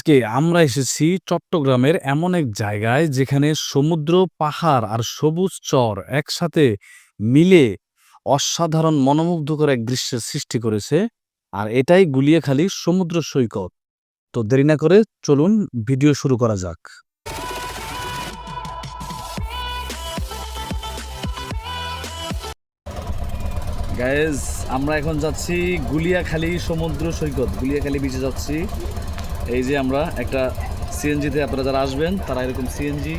আজকে আমরা এসেছি চট্টগ্রামের এমন এক জায়গায় যেখানে সমুদ্র, পাহাড় আর সবুজ চর একসাথে মিলে অসাধারণ মনোমুগ্ধকর এক দৃশ্যের সৃষ্টি করেছে। আর এটাই গুলিয়াখালীর সমুদ্র সৈকত। তো দেরি না করে চলুন ভিডিও শুরু করা যাক। গায়েস, আমরা এখন যাচ্ছি গুলিয়াখালী সমুদ্র সৈকত, গুলিয়াখালী বিচে যাচ্ছি। এই যে আমরা একটা সিএনজিতে, আপনারা যারা আসবেন তারা এরকম সিএনজি।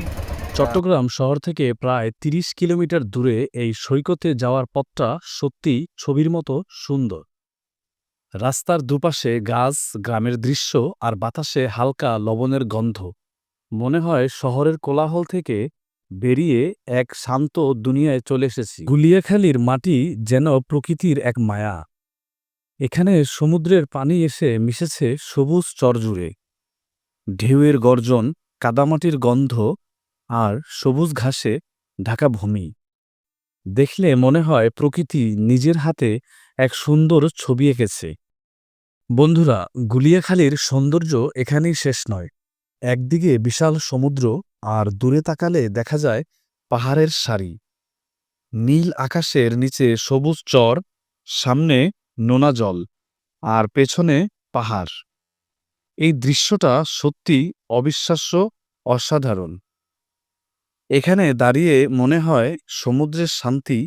চট্টগ্রাম শহর থেকে প্রায় ৩০ কিলোমিটার দূরে এই সৈকতে যাওয়ার পথটা সত্যি ছবির মতো সুন্দর। রাস্তার দুপাশে গাছ, গ্রামের দৃশ্য আর বাতাসে হালকা লবণের গন্ধ। মনে হয় শহরের কোলাহল থেকে বেরিয়ে এক শান্ত দুনিয়ায় চলে এসেছি। গুলিয়াখালীর মাটি যেন প্রকৃতির এক মায়া। এখানে সমুদ্রের পানি এসে মিশেছে সবুজ চরজুড়ে। ঢেউয়ের গর্জন, কাদামাটির গন্ধ আর সবুজ ঘাসে ঢাকা ভূমি দেখলে মনে হয় প্রকৃতি নিজের হাতে এক সুন্দর ছবি এঁকেছে। বন্ধুরা, গুলিয়াখালীর সৌন্দর্য এখানেই শেষ নয়। একদিকে বিশাল সমুদ্র আর দূরে তাকালে দেখা যায় পাহাড়ের সারি। নীল আকাশের নিচে সবুজ চর, সামনে নোনা জল আর পেছনে পাহাড়। এই দৃশ্যটা সত্যি অবিশ্বাস্য, অসাধারণ। এখানে দাঁড়িয়ে মনে হয় সমুদ্রের শান্তি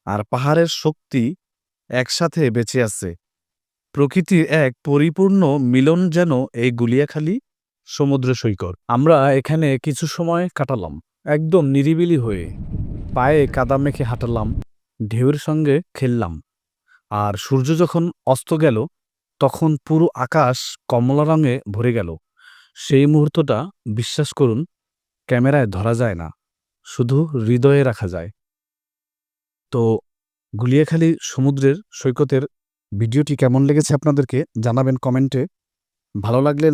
আর পাহাড়ের শক্তি একসাথে বেঁচে আছে। প্রকৃতির এক পরিপূর্ণ মিলন যেন এই গুলিয়াখালী সমুদ্র সৈকত। আমরা এখানে কিছু সময় কাটালাম, একদম নিরিবিলি হয়ে। পায়ে কাদা মেখে হাঁটালাম, ঢেউয়ের সঙ্গে খেললাম। আর সূর্য যখন অস্ত গেল তখন পুরো আকাশ কমলা রঙে ভরে গেল। সেই মুহূর্তটা, বিশ্বাস করুন, ক্যামেরায় ধরা যায় না, শুধু হৃদয়ে রাখা যায়। তো গুলিয়াখালী সমুদ্রের সৈকতের ভিডিওটি কেমন লেগেছে আপনাদেরকে জানাবেন কমেন্টে। ভালো লাগলে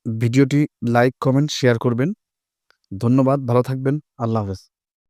ভিডিওটি লাইক, কমেন্ট, শেয়ার করবেন। ধন্যবাদ, ভালো থাকবেন। আল্লাহ হাফেজ।